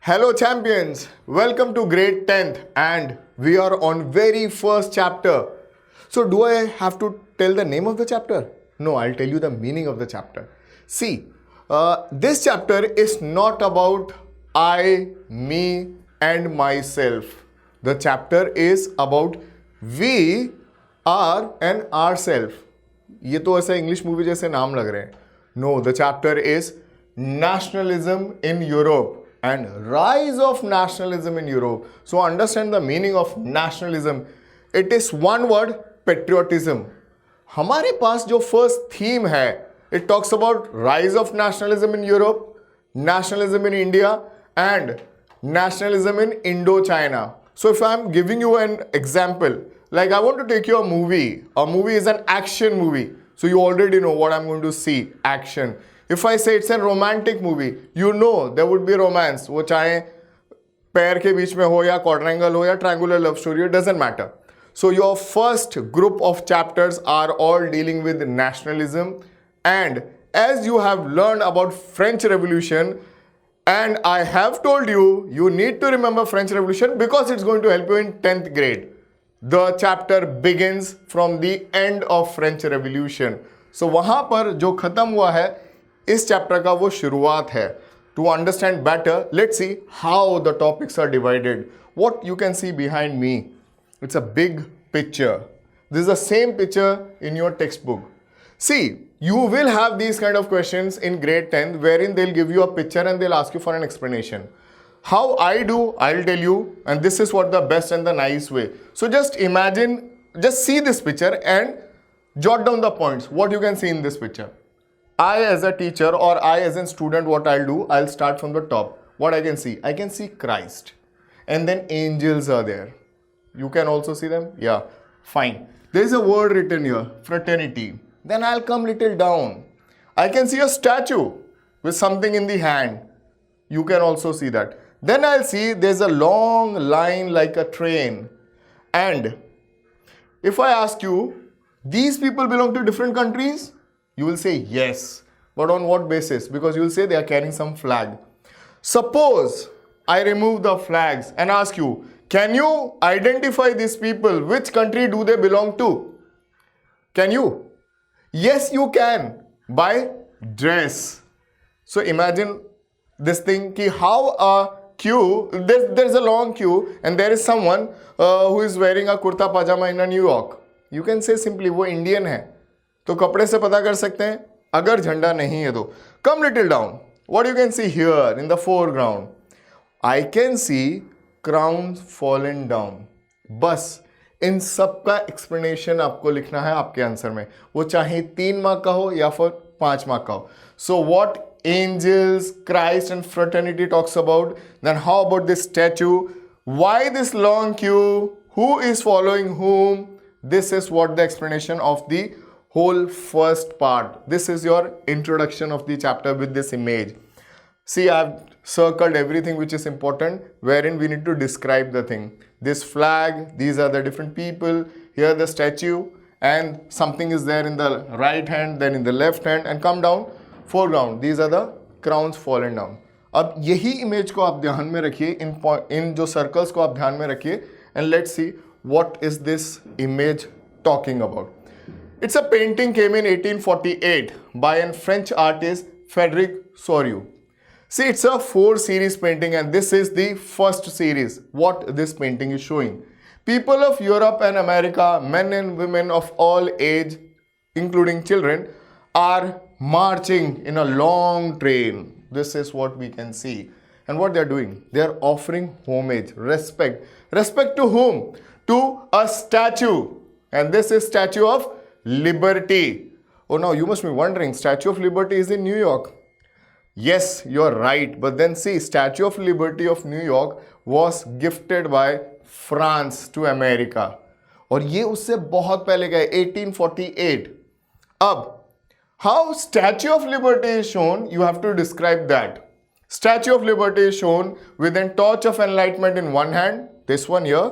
Hello champions, welcome to grade 10th and we are on very first chapter. So do I have to tell the name of the chapter? No, I'll tell you the meaning of the chapter. See, this chapter is not about I, me and myself. The chapter is about we, are and ourself. ये तो ऐसा English movie जैसे नाम लग रहे हैं. No, the chapter is Nationalism in Europe and rise of nationalism in Europe. So understand the meaning of nationalism. It is one word, patriotism. हमारे पास जो first theme है, it talks about rise of nationalism in Europe, nationalism in India and nationalism in Indo-China. So if I'm giving you an example, like I want to take you a movie is an action movie. So you already know what I'm going to see, action. If I say it's a romantic movie, you know there would be romance. वो चाहे पैर के बीच में हो या quadrangle हो या triangular love story, it doesn't matter. So your first group of chapters are all dealing with nationalism. And as you have learned about French Revolution, and I have told you, you need to remember French Revolution because it's going to help you in 10th grade. The chapter begins from the end of French Revolution. So वहाँ पर जो खत्म हुआ है इस chapter का वो शुरुआत है. To understand better, let's see how the topics are divided. What you can see behind me, it's a big picture. This is the same picture in your textbook. See, you will have these kind of questions in grade 10 wherein they'll give you a picture and they'll ask you for an explanation. How I do, I'll tell you, and this is what the best and the nice way. So just imagine, just see this picture and jot down the points, what you can see in this picture. I as a teacher or I as a student, what I'll do, I'll start from the top. What I can see Christ. And then angels are there. You can also see them? Yeah, fine. There is a word written here, fraternity. Then I'll come little down. I can see a statue with something in the hand. You can also see that. Then I'll see there's a long line like a train. And if I ask you, these people belong to different countries? You will say yes. But on what basis? Because you will say they are carrying some flag. Suppose I remove the flags and ask you, can you identify these people? Which country do they belong to? Can you? Yes, you can. By dress. So imagine this thing, ki how a queue, there's a long queue and there is someone who is wearing a kurta pajama in a New York. You can say simply, वो Indian है. तो कपड़े से पता कर सकते हैं अगर झंडा नहीं है तो. Come little down. What you can see here in the foreground? I can see crowns fallen down. बस इन सब का एक्सप्लेनेशन आपको लिखना है आपके आंसर में. वो चाहे 3 मार्क का हो या फिर 5 मार्क का हो. So what angels, Christ and fraternity talks about? Then how about this statue? Why this long queue? Who is following whom? This is what the explanation of the whole first part. This is your introduction of the chapter with this image. See, I've circled everything which is important wherein we need to describe the thing. This flag, these are the different people, here the statue and something is there in the right hand, then in the left hand and come down, foreground. These are the crowns fallen down. अब यही image को आप ध्यान में रखिए, इन जो circles को आप ध्यान में रखिए and let's see what is this image talking about. It's a painting came in 1848 by a French artist Frédéric Soriot. See, it's a 4 series painting and this is the first series. What this painting is showing. People of Europe and America, men and women of all age, including children, are marching in a long train. This is what we can see. And what they are doing? They are offering homage, respect. Respect to whom? To a statue. And this is Statue of Liberty. Oh, now you must be wondering, Statue of Liberty is in New York. Yes, you're right. But then see, Statue of Liberty of New York was gifted by France to America. और ये उससे बहुत पहले गए 1848. अब how Statue of Liberty is shown, you have to describe that. Statue of Liberty is shown with a torch of enlightenment in one hand, this one here,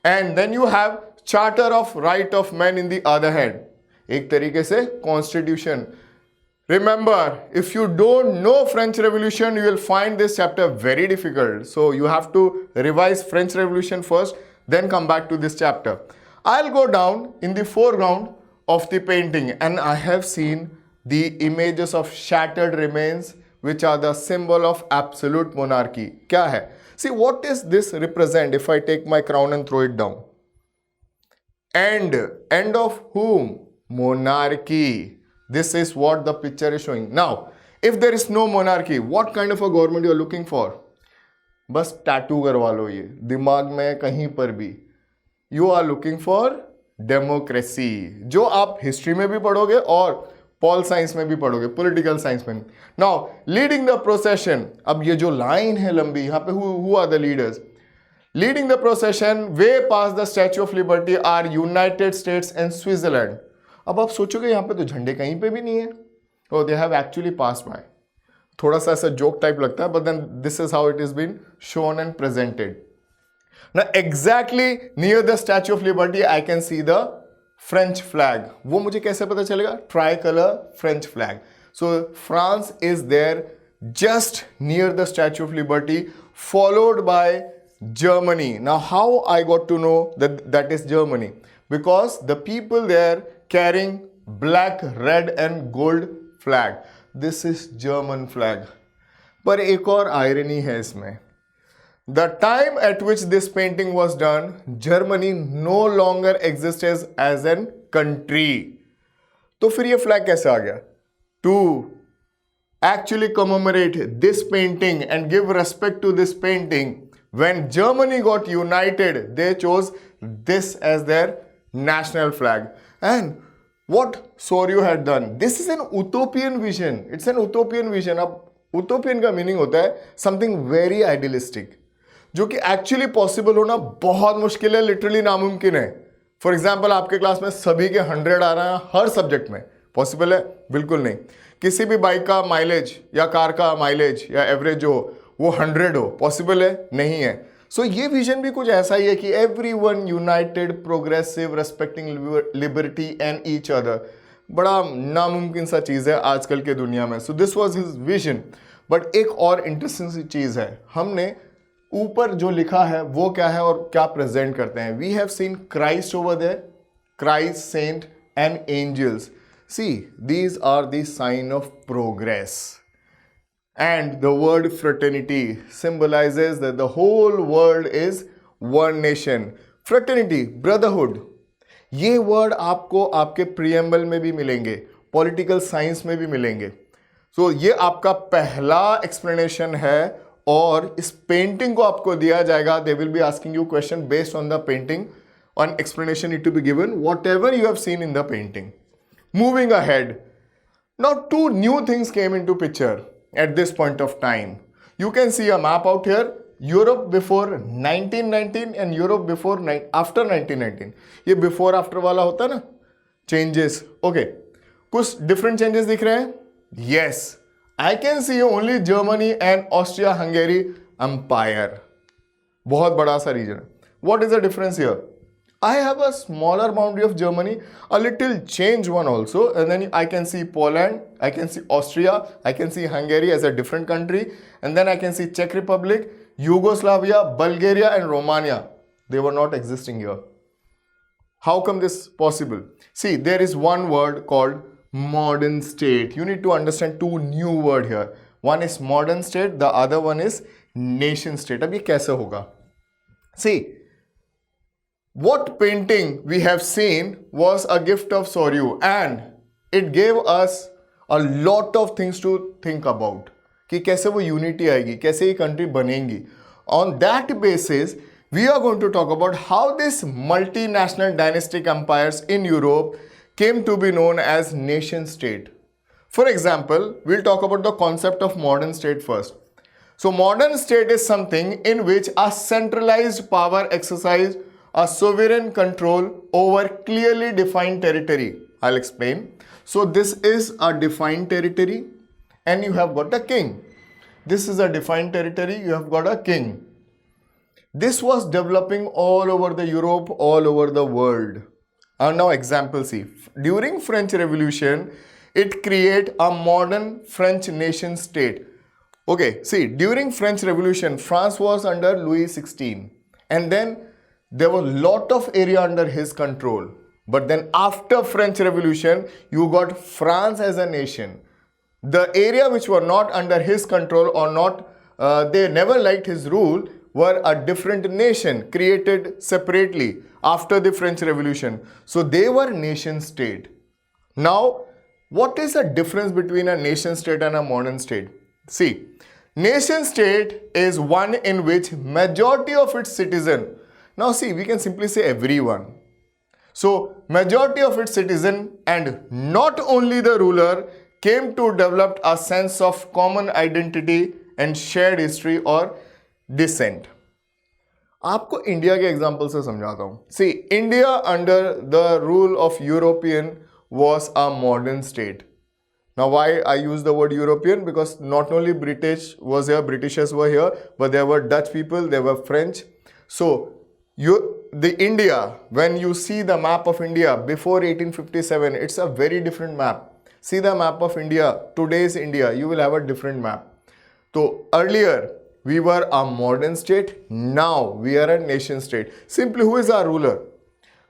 and then you have Charter of Right of Men in the other hand. एक तरीके से Constitution. Remember, if you don't know French Revolution, you will find this chapter very difficult. So you have to revise French Revolution first, then come back to this chapter. I'll go down in the foreground of the painting, and I have seen the images of shattered remains, which are the symbol of absolute monarchy. Kya hai? See, what does this represent if I take my crown and throw it down? End of whom? Monarchy. This is what the picture is showing. Now, if there is no monarchy, what kind of a government you are looking for? बस tattoo करवा लो ये दिमाग में कहीं पर भी. You are looking for democracy, जो आप हिस्ट्री में भी पढ़ोगे और पॉल साइंस में भी पढ़ोगे, पॉलिटिकल साइंस में. नाउ लीडिंग द प्रोसेशन, अब ये जो लाइन है लंबी, यहाँ पे who are the leaders? Leading the procession they pass the Statue of Liberty are United States and Switzerland. अब आप सोचोगे यहाँ पे तो झंडे कहीं पे भी नहीं है. Oh, they have actually passed by. थोड़ा सा ऐसा जोक टाइप लगता है, but then this is how it is been shown and presented. Now exactly near the Statue of Liberty I can see the French flag. वो मुझे कैसे पता चलेगा? Tricolor French flag. So France is there just near the Statue of Liberty, followed by Germany. Now how I got to know that that is Germany? Because the people there carrying black, red and gold flag. This is German flag. पर एक और irony है इसमें. The time at which this painting was done, Germany no longer exists as a country. तो फिर ये flag कैसे आ गया? To actually commemorate this painting and give respect to this painting, when Germany got united, they chose this as their national flag. And what Soryu had done, this is an utopian vision. It's an utopian vision. अब utopian का meaning होता है something very idealistic, जो कि actually possible होना बहुत मुश्किल है, literally नामुमकिन है. For example, आपके क्लास में सभी के 100 आ रहे हैं हर सब्जेक्ट में, possible है? बिल्कुल नहीं. किसी भी बाइक का माइलेज या कार का माइलेज या एवरेज हो वो 100 हो, पॉसिबल है? नहीं है. सो ये विजन भी कुछ ऐसा ही है कि everyone United, progressive, respecting liberty and each other. बड़ा नामुमकिन सा चीज़ है आजकल के दुनिया में. So this was his vision. But एक और इंटरेस्टिंग सी चीज़ है, हमने ऊपर जो लिखा है वो क्या है और क्या प्रेजेंट करते हैं. We have seen Christ over there, Christ, saint and angels. See, these are the sign of progress. And the word fraternity symbolizes that the whole world is one nation. Fraternity, brotherhood. ये word आपको आपके preamble में भी मिलेंगे, political science में भी मिलेंगे. So ये आपका पहला explanation है और इस painting को आपको दिया जाएगा. They will be asking you question based on the painting. On explanation need to be given whatever you have seen in the painting. Moving ahead. Now two new things came into picture. At this point of time, you can see a map out here. Europe before 1919 and Europe before after 1919. ये before after वाला होता है ना, changes. Okay, कुछ different changes दिख रहे हैं? Yes, I can see only Germany and Austria-Hungary Empire. बहुत बड़ा सा region. What is the difference here? I have a smaller boundary of Germany, a little change one also, and then I can see Poland, I can see Austria, I can see Hungary as a different country, and then I can see Czech Republic, Yugoslavia, Bulgaria and Romania. They were not existing here. How come this possible? See, there is one word called modern state. You need to understand two new words here. One is modern state, the other one is nation state. अब ये कैसे होगा? See, what painting we have seen was a gift of Soryu, and it gave us a lot of things to think about कि कैसे वो unity आएगी, कैसे ये country बनेंगी. On that basis, we are going to talk about how this multinational dynastic empires in Europe came to be known as nation state. For example, we'll talk about the concept of modern state first. So modern state is something in which a centralized power exercised a sovereign control over clearly defined territory. I'll explain. So this is a defined territory and you have got a king. This is a defined territory, you have got a king. This was developing all over the Europe, all over the world. And now example see. During French Revolution, it create a modern French nation state. Okay, see, during French Revolution, France was under Louis XVI, and then there was lot of area under his control. But then after French Revolution, you got France as a nation. The area which were not under his control or not, they never liked his rule, were a different nation created separately after the French Revolution. So they were nation state. Now, what is the difference between a nation state and a modern state? See, nation state is one in which majority of its citizen, now see, we can simply say everyone. So majority of its citizen and not only the ruler came to develop a sense of common identity and shared history or descent. आपको India के example से समझाता हूं. See, India under the rule of European was a modern state. Now, why I use the word European? Because not only British was here, Britishers were here, but there were Dutch people, there were French. So, the India, when you see the map of India before 1857, it's a very different map. See the map of India, today's India, you will have a different map. So, earlier, we were a modern state, now we are a nation state. Simply, who is our ruler?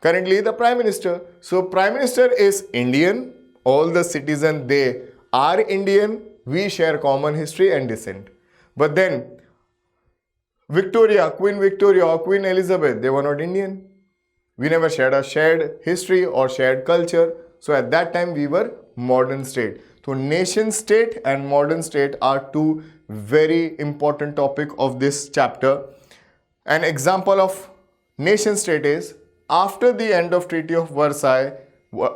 Currently, the Prime Minister. So, Prime Minister is Indian. All the citizens, they are Indian. We share common history and descent. But then, Queen Victoria or Queen Elizabeth, they were not Indian. We never shared a shared history or shared culture. So at that time, we were modern state. So nation state and modern state are two very important topics of this chapter. An example of nation state is, after the end of Treaty of Versailles,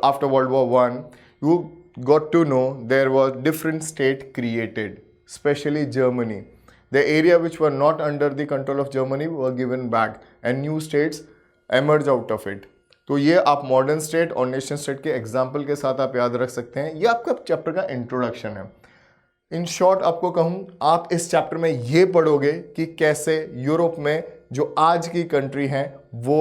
after World War I, you got to know there was different state created, especially Germany. The area which were not under the control of Germany were given back and new states emerged out of it. तो ये आप modern state और nation state के example के साथ आप याद रख सकते हैं. ये आपका चैप्टर का इंट्रोडक्शन है. इन शॉर्ट आपको कहूँ, आप इस चैप्टर में ये पढ़ोगे कि कैसे यूरोप में जो आज की कंट्री हैं वो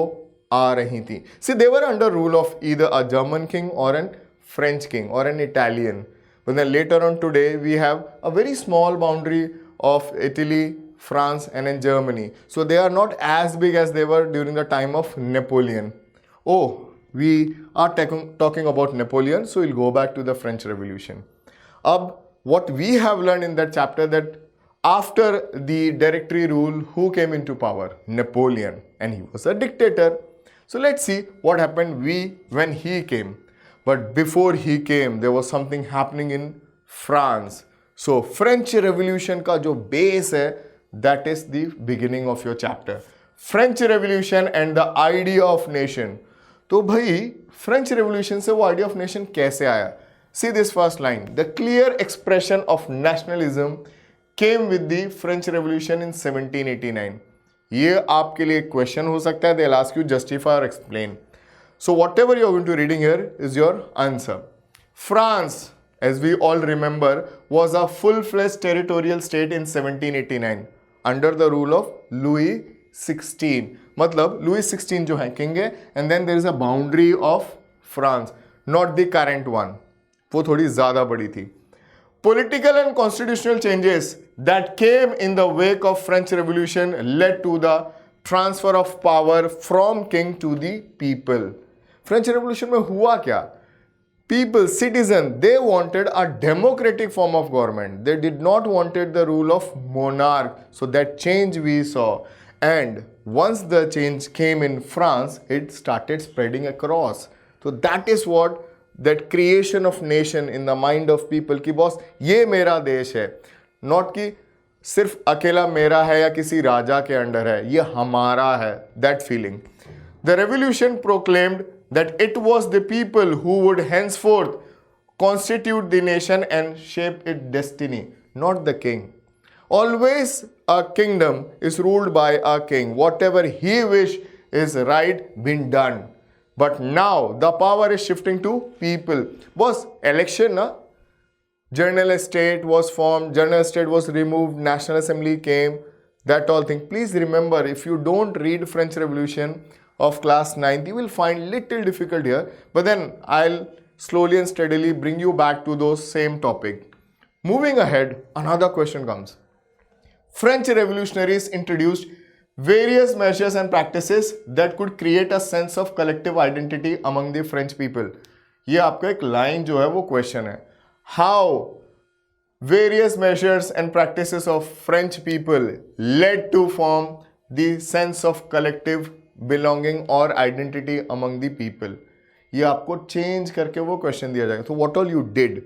आ रही थी. See they were under rule of either a German king or an French king or an Italian. But then later on today, we have a very small boundary of Italy, France and in Germany. So they are not as big as they were during the time of Napoleon. Oh, we are talking about Napoleon, so we'll go back to the French Revolution. What we have learned in that chapter, that after the directory rule, who came into power? Napoleon, and he was a dictator. So let's see what happened when he came. But before he came, there was something happening in France. So French Revolution का जो base है, that is the beginning of your chapter. French Revolution and the idea of nation. तो भाई French Revolution से वो idea of nation कैसे आया? See this first line. The clear expression of nationalism came with the French Revolution in 1789. ये आपके लिए question हो सकता है. They'll ask you justify or explain. So whatever you are going to reading here is your answer. France, as we all remember, was a full-fledged territorial state in 1789 under the rule of Louis XVI. मतलब Louis XVI जो है king है, and then there is a boundary of France, not the current one. वो थोड़ी ज़्यादा बड़ी थी. Political and constitutional changes that came in the wake of French Revolution led to the transfer of power from king to the people. French revolution में हुआ क्या? People, citizen, they wanted a democratic form of government. They did not wanted the rule of monarch. So that change we saw. And once the change came in France, it started spreading across. So that is what that creation of nation in the mind of people कि boss ये मेरा देश है. Not कि सिर्फ अकेला मेरा है या किसी राजा के अंडर है, ये हमारा है. That feeling. The revolution proclaimed that it was the people who would henceforth constitute the nation and shape its destiny, not the king. Always a kingdom is ruled by a king. Whatever he wish is right been done. But now the power is shifting to people. Was election, na? General state was formed, general state was removed, National Assembly came, that all thing. Please remember, if you don't read French Revolution of class 9th, you will find little difficult here. But then I'll slowly and steadily bring you back to those same topic. Moving ahead, another question comes. French revolutionaries introduced various measures and practices that could create a sense of collective identity among the French people. ये आपका एक line जो है वो question है. How various measures and practices of French people led to form the sense of collective belonging or identity among the people. ये आपको change करके वो क्वेश्चन दिया जाएगा. तो what all you did?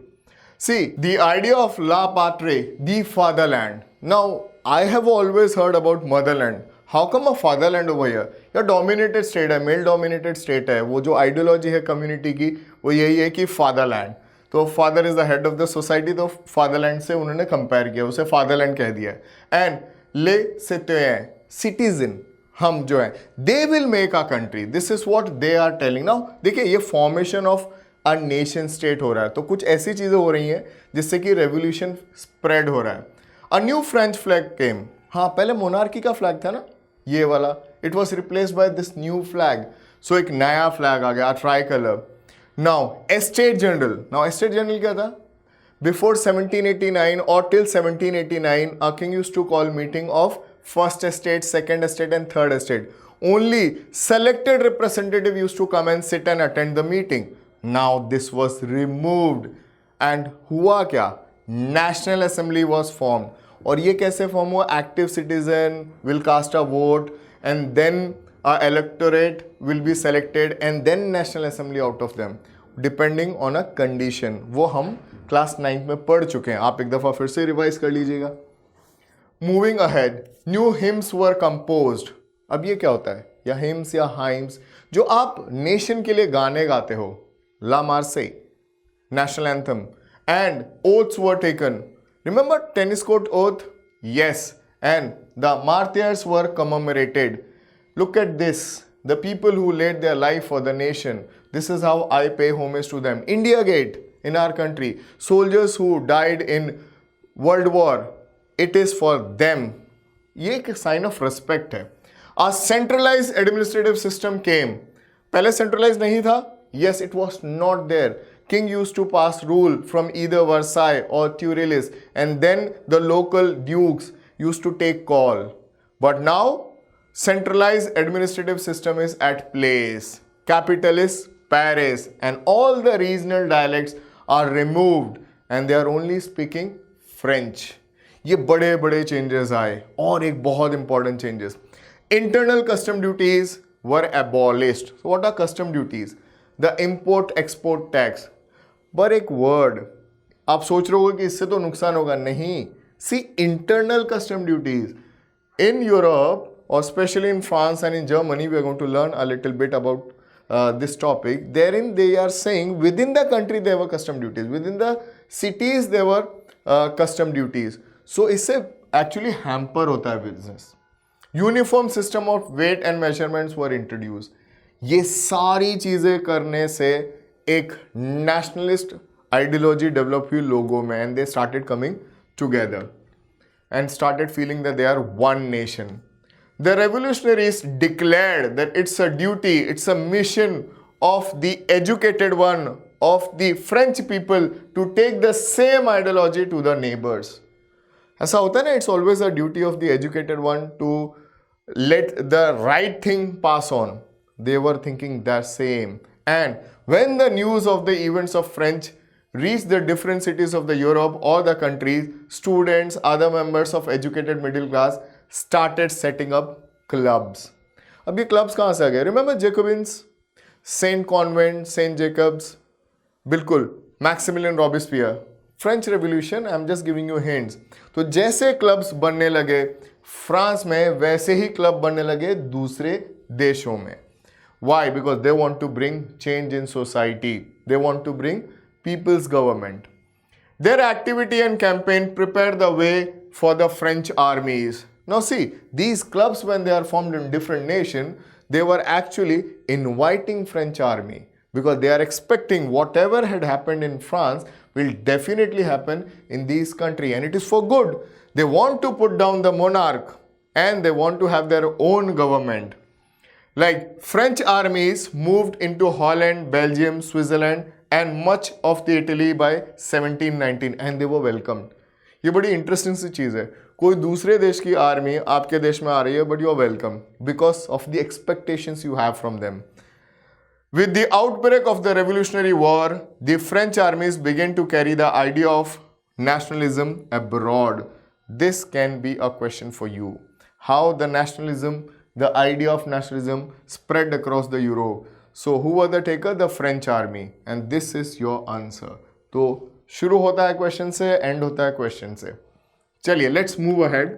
See, the idea of la patrie, the fatherland. Now, I have always heard about motherland. How come a fatherland over here? या dominated state है, male dominated state है. वो जो ideology है community की वो यही है कि fatherland. तो father is the head of the society, तो फादरलैंड से उन्होंने कंपेयर किया, उसे फादरलैंड कह दिया. एंड ले सिटीजन, सिटीजन हम जो है, they will make a country. This is what they are telling. Now देखिए ये formation of a nation state हो रहा है, तो कुछ ऐसी चीजें हो रही हैं जिससे कि रेवोल्यूशन स्प्रेड हो रहा है. A new French flag came. हाँ, पहले मोनार्की का फ्लैग था ना ये वाला, it was replaced by this new flag. So एक नया फ्लैग आ गया, tricolour. Now, Estate General. Now, Estate General क्या था? Before 1789 or till 1789, a king used to call meeting of first estate, second estate and third estate. Only selected representative used to come and sit and attend the meeting. Now, this was removed. And हुआ क्या? National Assembly was formed. और ये कैसे form हुआ? Active citizen will cast a vote and then electorate will be selected and then National Assembly out of them depending on a condition. वो हम class 9 में पढ़ चुके हैं, आप एक दफ़ा फिर से रिवाइज कर लीजिएगा. Moving ahead, new hymns were composed. अब ये क्या होता है? या hymns या hymns जो आप नेशन के लिए गाने गाते हो, La Marseillaise, National Anthem, and oaths were taken. Remember tennis court oath? Yes, and the martyrs were commemorated. Look at this, the people who laid their life for the nation. This is how I pay homage to them. India Gate in our country, soldiers who died in World War, it is for them. ये एक sign of respect है. A centralized administrative system came. पहले centralized नहीं था? Yes, it was not there. King used to pass rule from either Versailles or Tuileries, and then the local dukes used to take call. But now, centralized administrative system is at place. Capital is Paris and all the regional dialects are removed and they are only speaking French. ये बड़े बड़े changes आए. और एक बहुत important changes. Internal custom duties were abolished. So what are custom duties? The import-export tax. पर एक word, आप सोच रहे हो कि इससे तो नुकसान होगा. नहीं. See, internal custom duties. In Europe, or especially in France and in Germany, we are going to learn a little bit about this topic. Therein they are saying within the country there were custom duties, within the cities there were custom duties. So इससे actually hamper होता है business. Uniform system of weight and measurements were introduced. ये सारी चीज़ें करने से एक nationalist ideology develop हुई लोगों में, and they started coming together and started feeling that they are one nation. The revolutionaries declared that it's a duty, it's a mission of the educated one, of the French people to take the same ideology to the neighbors. ऐसा होता है ना, it's always a duty of the educated one to let the right thing pass on. They were thinking the same. And when the news of the events of French reached the different cities of the Europe or the countries, students, other members of educated middle class started setting up clubs. अब ये clubs कहाँ से आ गए? Remember Jacobins, Saint Convent, Saint Jacobs, बिल्कुल, Maximilian Robespierre, French Revolution. I'm just giving you hints. तो जैसे clubs बनने लगे फ्रांस में, वैसे ही club बनने लगे दूसरे देशों में. Why? Because they want to bring change in society. They want to bring people's government. Their activity and campaign prepared the way for the French armies. Now see, these clubs, when they are formed in different nations, they were actually inviting French army because they are expecting whatever had happened in France will definitely happen in this country, and it is for good. They want to put down the monarch and they want to have their own government. Like French armies moved into Holland, Belgium, Switzerland and much of the Italy by 1719 and they were welcomed. ये बड़ी interesting सी चीज़ है, कोई दूसरे देश की army आपके देश में आ रही है but you are welcome because of the expectations you have from them. With the outbreak of the Revolutionary War, the French armies began to carry the idea of nationalism abroad. This can be a question for you. How the idea of nationalism spread across the Europe. So who were the taker? The French army. And this is your answer. तो शुरू होता है question से, and होता है question से. चलिए, let's move ahead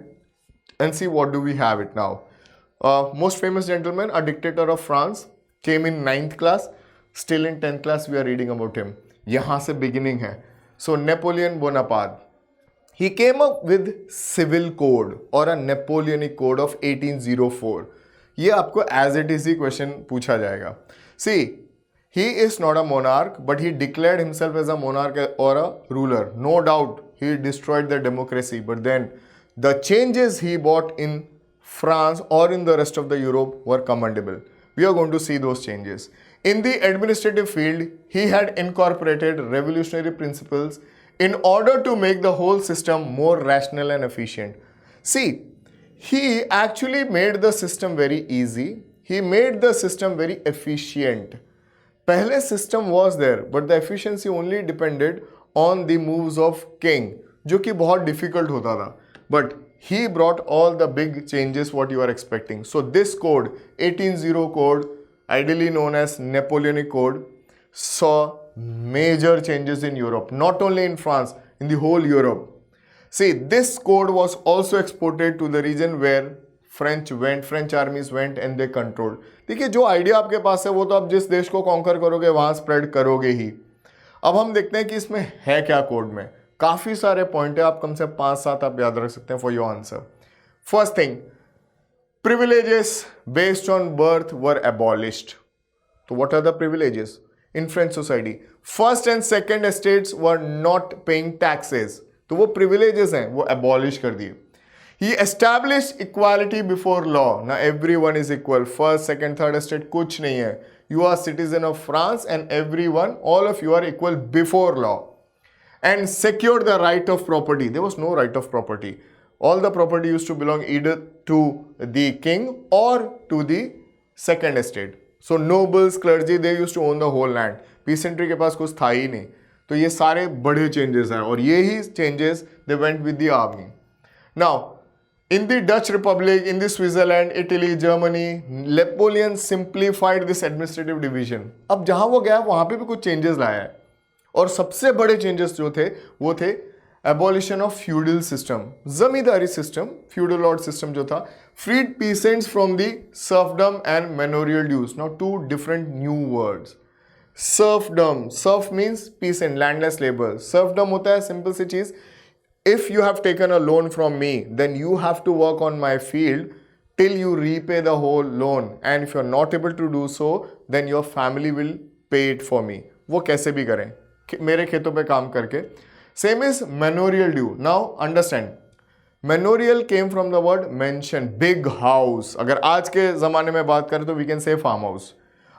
and see what do we have it now. Most famous gentleman, a dictator of France, came in 9th class, still in 10th class we are reading about him. यहाँ से beginning है. So Napoleon Bonaparte, he came up with civil code or a Napoleonic Code of 1804. ये आपको as it is he question पूछा जाएगा. See, he is not a monarch, but he declared himself as a monarch or a ruler. No doubt, he destroyed the democracy, but then the changes he brought in France or in the rest of the Europe were commendable. We are going to see those changes. In the administrative field, he had incorporated revolutionary principles in order to make the whole system more rational and efficient. See, he actually made the system very easy. He made the system very efficient. पहले system was there, but the efficiency only depended on the moves of king, जो कि बहुत difficult होता था. But he brought all the big changes what you are expecting. So this code, 1804 code, ideally known as Napoleonic Code, saw major changes in Europe, not only in France, in the whole Europe. See, this code was also exported to the region where French armies went and they controlled. देखिए, जो idea आपके पास है वो तो आप जिस देश को कॉन्कर करोगे वहां स्प्रेड करोगे ही. अब हम देखते हैं कि इसमें है क्या कोड में. काफी सारे पॉइंट है, आप कम से 5-7 आप याद रख सकते हैं for your answer. First thing, privileges based on birth were abolished. So what are the privileges in French society? First and second estates were not paying taxes. तो वो privileges हैं वो abolish कर दिए. He established equality before law. Now everyone is equal. First, second, third estate कुछ नहीं है. You are citizen of France and everyone, all of you are equal before law. And secured the right of property. There was no right of property. All the property used to belong either to the king or to the second estate. So nobles, clergy, they used to own the whole land. Peasantry के पास कुछ था ही नहीं. तो ये सारे बड़े changes हैं और ये ही changes they went with the army. Now, in the Dutch Republic, in the Switzerland, Italy, Germany, Napoleon simplified this administrative division. अब जहाँ वो गया वहाँ पे भी कुछ changes लाया है. और सबसे बड़े चेंजेस जो थे वो थे abolition of feudal system, zamindari system, feudal lord system जो था, freed peasants from the serfdom and manorial dues. Now two different new words. Serfdom, serf means peasant, landless labour. Serfdom होता है सिंपल सी चीज, if you have taken a loan from me then you have to work on my field till you repay the whole loan, and if you are not able to do so then your family will pay it for me. वो कैसे भी करें, मेरे खेतों पे काम करके. Same is manorial due. Now understand, manorial came from the word mansion, big house. अगर आज के जमाने में बात करें तो we can say farm house.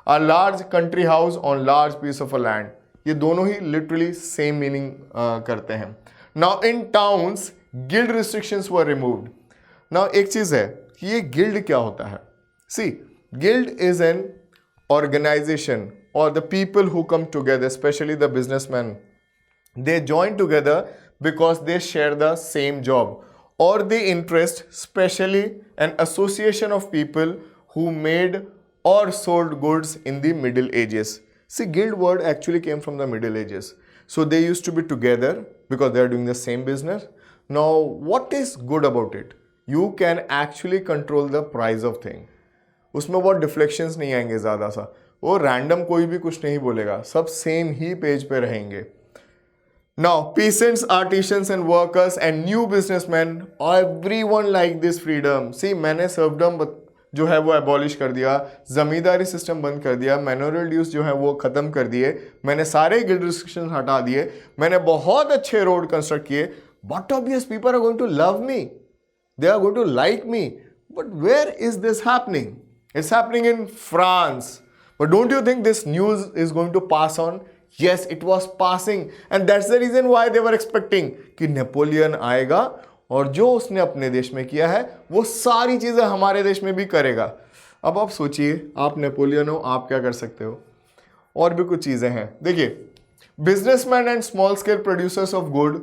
A large country house on large piece of a land. ये दोनों ही लिटरली सेम मीनिंग करते हैं. Now in towns guild restrictions were removed. Now एक चीज है कि ये गिल्ड क्या होता है. See, guild is N organization or the people who come together, especially the businessmen, they join together because they share the same job or the interest, especially an association of people who made or sold goods in the Middle Ages. See, guild word actually came from the Middle Ages. So they used to be together because they are doing the same business. Now, what is good about it? You can actually control the price of thing. उसमें बहुत deflections नहीं आएंगे ज़्यादा सा, वो random कोई भी कुछ नहीं बोलेगा, सब सेम ही पेज पे रहेंगे. Now peasants, artisans and workers and new businessman, everyone like this freedom. See, मैंने सर्फडम जो है वो एबॉलिश कर दिया, जमींदारी सिस्टम बंद कर दिया, मैनोरियल ड्यूज जो है वो ख़त्म कर दिए, मैंने सारे गिल्ड रिस्ट्रिक्शंस हटा दिए, मैंने बहुत अच्छे रोड कंस्ट्रक्ट किए. But obvious people are going to love me, they are going to like me. But where is this happening? It's happening in France. But don't you think this news is going to pass on? Yes, it was passing. And that's the reason why they were expecting कि Napoleon आएगा और जो उसने अपने देश में किया है वो सारी चीज़ें हमारे देश में भी करेगा. अब आप सोचिए, आप नेपोलियन हो, आप क्या कर सकते हो. और भी कुछ चीज़ें हैं. देखिए, businessmen and small scale producers of good,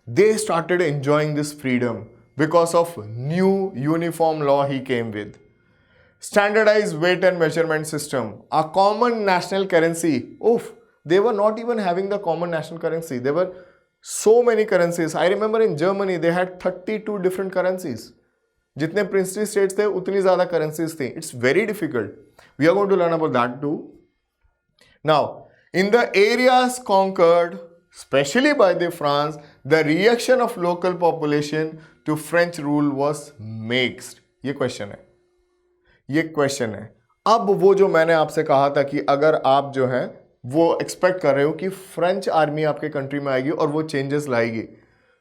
they started enjoying this freedom because of new uniform law he came with. Standardized weight and measurement system, a common national currency. Oof, they were not even having the common national currency. There were so many currencies. I remember in Germany they had 32 different currencies. जितने princely states थे उतनी ज़्यादा currencies थी. It's very difficult. We are going to learn about that too. Now, in the areas conquered, especially by the France, the reaction of local population to French rule was mixed. ये question है. ये question है. अब वो जो मैंने आपसे कहा था कि अगर आप जो है वो एक्सपेक्ट कर रहे हो कि फ्रेंच आर्मी आपके कंट्री में आएगी और वो चेंजेस लाएगी,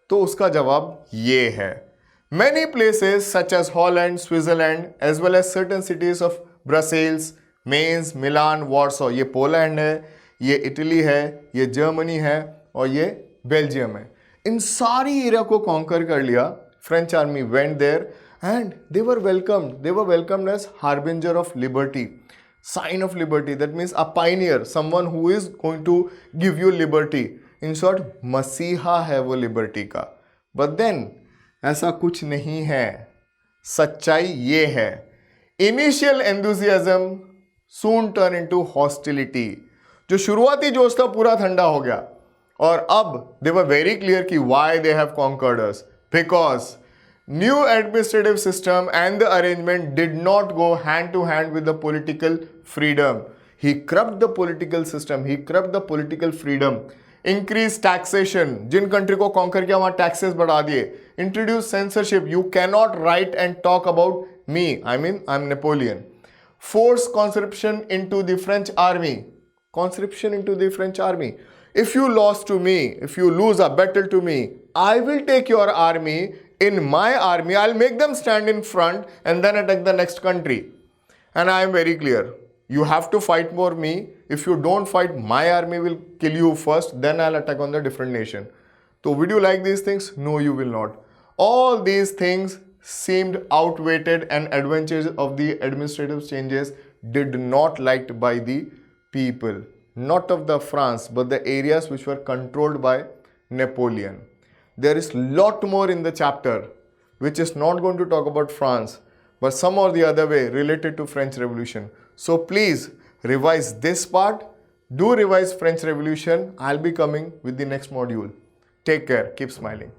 तो उसका जवाब ये है. Many places such as Holland, Switzerland, as well as certain cities of Brussels, Mainz, Milan, Warsaw, ये पोलैंड है, ये इटली है, ये जर्मनी है और ये बेल्जियम है. इन सारी एरिया को कॉन्कर कर लिया. French army went there and they were welcomed. They were welcomed as harbinger of liberty, sign of liberty. That means a pioneer, someone who is going to give you liberty. In short, मसीहा है वो liberty का. But then ऐसा कुछ नहीं है. सच्चाई ये है. Initial enthusiasm soon turned into hostility. जो शुरुआती जोश था पूरा ठंडा हो गया. और अब they were very clear कि why they have conquered us. Because new administrative system and the arrangement did not go hand to hand with the political freedom. He corrupt the political system. He corrupt the political freedom. Increase taxation. Jin country को conquer किया वहाँ taxes बढ़ा दिए. Introduce censorship. You cannot write and talk about me. I mean, I'm Napoleon. Force conscription into the French army. Conscription into the French army. If you lost to me, if you lose a battle to me, I will take your army. In my army, I'll make them stand in front and then attack the next country. And I am very clear. You have to fight for me. If you don't fight, my army will kill you first. Then I'll attack on the different nation. So would you like these things? No, you will not. All these things seemed outweighed and advantages of the administrative changes did not liked by the people. Not of the France, but the areas which were controlled by Napoleon. There is lot more in the chapter which is not going to talk about France, but some or the other way related to French Revolution. So please revise this part. Do revise French Revolution. I'll be coming with the next module. Take care. Keep smiling.